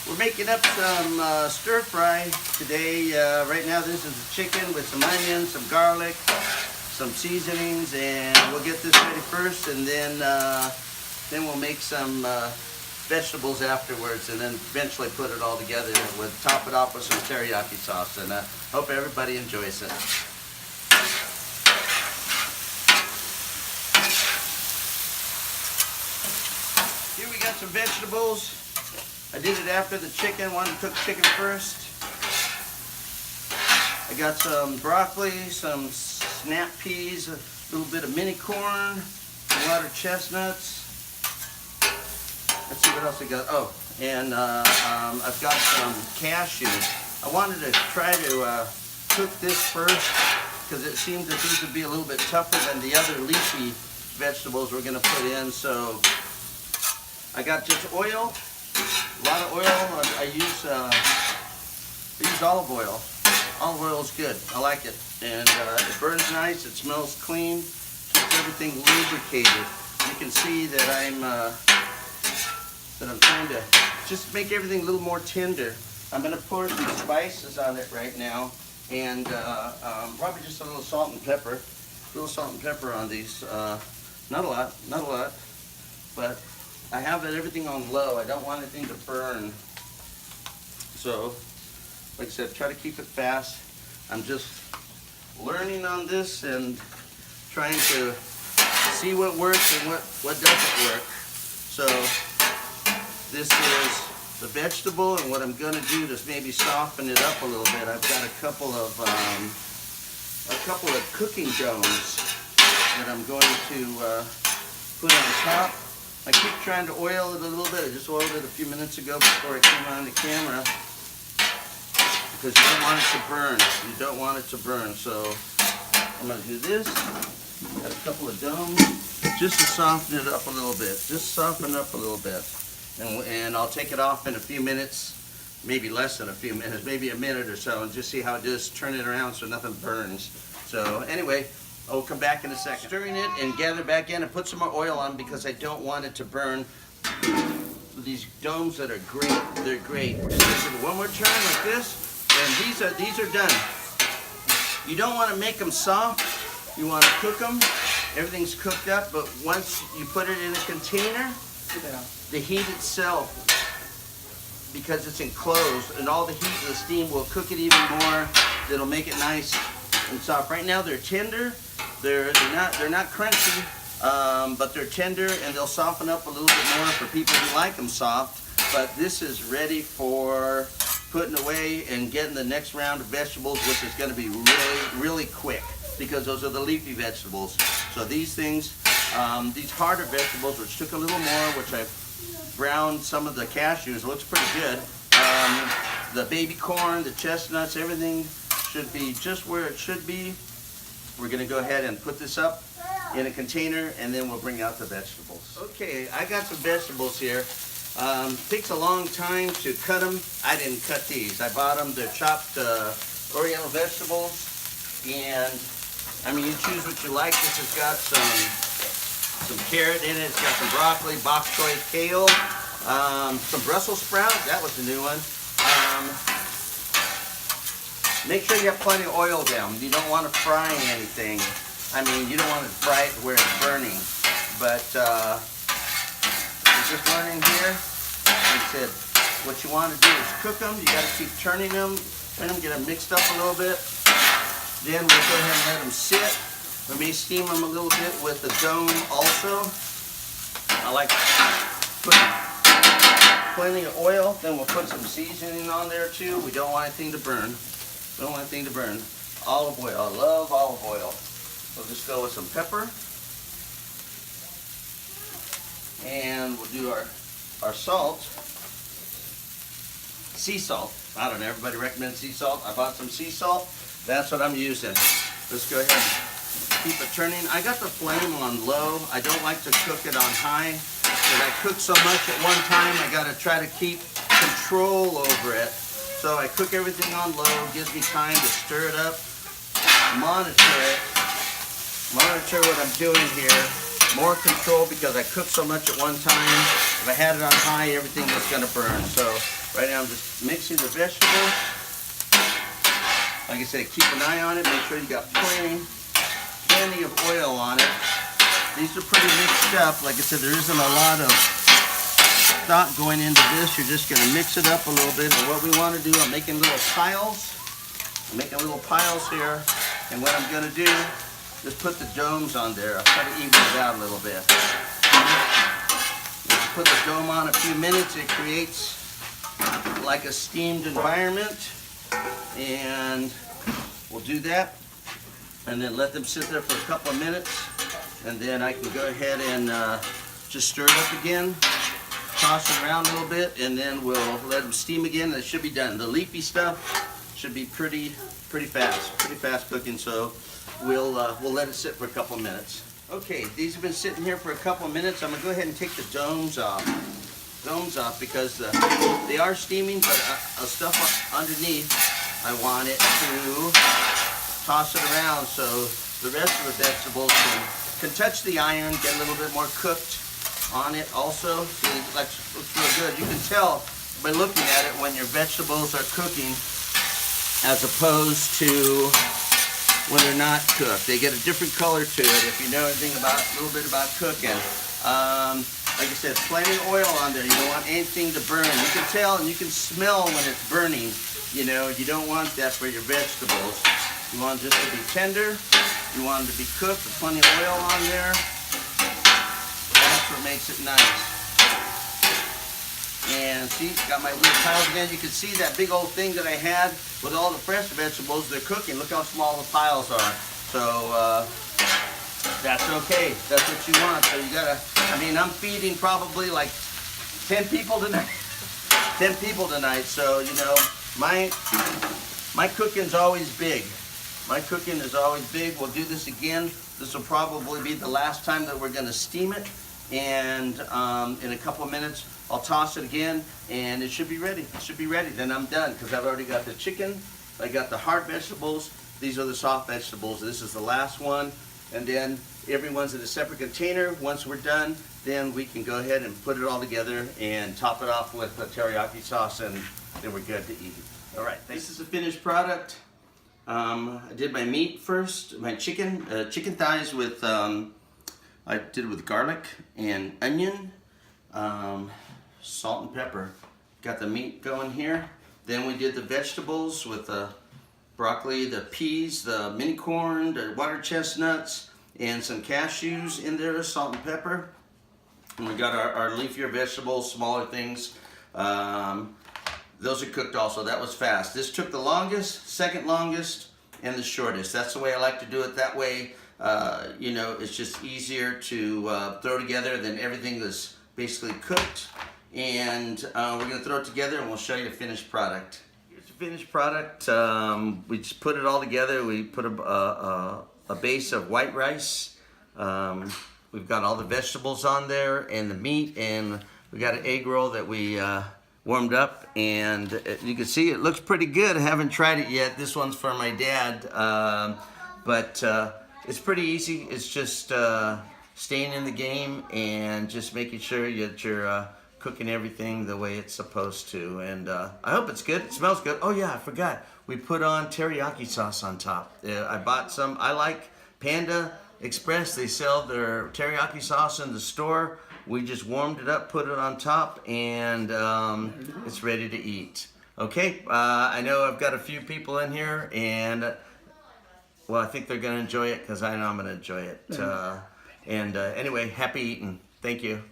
We're making up some stir fry today. Right now this is a chicken with some onions, some garlic, some seasonings, and we'll get this ready first, and then we'll make some vegetables afterwards, and then eventually put it all together. We'll top it off with some teriyaki sauce, and hope everybody enjoys it. Here we got some vegetables. I did it after the chicken. Wanted to cook chicken first. I got some broccoli, some snap peas, a little bit of mini corn, some water chestnuts. Let's see what else I got. Oh, and I've got some cashews. I wanted to try to cook this first because it seemed that these would be a little bit tougher than the other leafy vegetables we're going to put in. So I got just oil. A lot of oil. I use olive oil. Olive oil is good. I like it, and it burns nice. It smells clean. Keeps everything lubricated. You can see that I'm trying to just make everything a little more tender. I'm going to pour some spices on it right now, and probably just a little salt and pepper. A little salt and pepper on these. Not a lot, but I have everything on low. I don't want anything to burn. So, like I said, try to keep it fast. I'm just learning on this and trying to see what works and what doesn't work. So, this is the vegetable, and what I'm going to do is maybe soften it up a little bit. I've got a couple of cooking domes that I'm going to put on top. I keep trying to oil it a little bit. I just oiled it a few minutes ago before I came on the camera, because you don't want it to burn. You don't want it to burn. So I'm going to do this. Got a couple of domes just to soften it up a little bit. Just soften it up a little bit. And I'll take it off in a few minutes, maybe less than a few minutes, maybe a minute or so, and just see how it does. Turn it around so nothing burns. So anyway, I'll come back in a second. Stirring it and gather back in and put some more oil on because I don't want it to burn. These domes that are great, they're great. Just give it one more turn like this, and these are done. You don't want to make them soft. You want to cook them. Everything's cooked up, but once you put it in a container, the heat itself, because it's enclosed, and all the heat and the steam will cook it even more. It'll make it nice and soft. Right now they're tender. They're not crunchy, but they're tender, and they'll soften up a little bit more for people who like them soft. But this is ready for putting away and getting the next round of vegetables, which is going to be really quick, because those are the leafy vegetables. So these things, these harder vegetables, which took a little more, which I browned some of the cashews, looks pretty good. The baby corn, the chestnuts, everything should be just where it should be. We're going to go ahead and put this up in a container, and then we'll bring out the vegetables. Okay, I got some vegetables here. Takes a long time to cut them. I didn't cut these. I bought them. They're chopped Oriental vegetables, and I mean, you choose what you like. This has got some carrot in it. It's got some broccoli, bok choy, kale, some Brussels sprouts. That was the new one. Make sure you have plenty of oil down. You don't want to fry anything. I mean, you don't want to fry it where it's burning. But you're just learning here. Like I said, what you want to do is cook them. You got to keep turning them, get them mixed up a little bit. Then we'll go ahead and let them sit. We may steam them a little bit with the dome also. I like putting plenty of oil. Then we'll put some seasoning on there too. We don't want anything to burn. Don't want anything to burn. Olive oil. I love olive oil. We'll just go with some pepper. And we'll do our salt. Sea salt. I don't know, everybody recommends sea salt. I bought some sea salt. That's what I'm using. Let's go ahead and keep it turning. I got the flame on low. I don't like to cook it on high, because I cook so much at one time. I got to try to keep control over it. So I cook everything on low. Gives me time to stir it up, monitor it, monitor what I'm doing here, more control because I cook so much at one time. If I had it on high, everything was going to burn. So right now I'm just mixing the vegetable. Like I said, keep an eye on it. Make sure you got plenty of oil on it. These are pretty mixed up. Like I said, there isn't a lot of thought going into this. You're just going to mix it up a little bit. And what we want to do, I'm making little piles. I'm making little piles here. And what I'm going to do is put the domes on there. I'll try to even it out a little bit. When you put the dome on a few minutes, it creates like a steamed environment. And we'll do that. And then let them sit there for a couple of minutes. And then I can go ahead and just stir it up again. Toss it around a little bit, and then we'll let them steam again, and it should be done. The leafy stuff should be pretty fast cooking, so we'll let it sit for a couple of minutes. Okay, these have been sitting here for a couple of minutes. I'm gonna go ahead and take the domes off. Because they are steaming, but stuff underneath, I want it to toss it around so the rest of the vegetables can touch the iron, get a little bit more cooked on it also. See, it looks real good. You can tell by looking at it when your vegetables are cooking as opposed to when they're not cooked. They get a different color to it if you know anything about a little bit about cooking. Like I said, plenty of oil on there. You don't want anything to burn. You can tell and you can smell when it's burning. You know, you don't want that for your vegetables. You want it just to be tender. You want it to be cooked with plenty of oil on there. That's what makes it nice. And see, got my little piles again. You can see that big old thing that I had with all the fresh vegetables. They're cooking. Look how small the piles are. So that's okay. That's what you want. So you gotta, I mean, I'm feeding probably like 10 people tonight. 10 people tonight. So, you know, my cooking's always big. My cooking is always big. We'll do this again. This will probably be the last time that we're gonna steam it. And in a couple of minutes, I'll toss it again, and it should be ready. It should be ready. Then I'm done, because I've already got the chicken. I got the hard vegetables. These are the soft vegetables. This is the last one. And then everyone's in a separate container. Once we're done, then we can go ahead and put it all together and top it off with a teriyaki sauce, and then we're good to eat. All right, this is the finished product. I did my meat first, my chicken thighs with, I did it with garlic and onion, salt and pepper. Got the meat going here. Then we did the vegetables with the broccoli, the peas, the mini corn, the water chestnuts, and some cashews in there, salt and pepper. And we got our leafier vegetables, smaller things. Those are cooked also. That was fast. This took the longest, second longest, and the shortest. That's the way I like to do it. That way, you know, it's just easier to throw together than everything that's basically cooked. And we're going to throw it together, and we'll show you the finished product. Here's the finished product. We just put it all together. We put a base of white rice. We've got all the vegetables on there and the meat, and we got an egg roll that we warmed up, and you can see it looks pretty good. I haven't tried it yet. This one's for my dad, but it's pretty easy. It's just staying in the game and just making sure that you're cooking everything the way it's supposed to. And I hope it's good. It smells good. Oh yeah, I forgot. We put on teriyaki sauce on top. I bought some. I like Panda Express. They sell their teriyaki sauce in the store. We just warmed it up, put it on top, and it's ready to eat. Okay, I know I've got a few people in here, and well, I think they're going to enjoy it because I know I'm going to enjoy it. Anyway, happy eating. Thank you.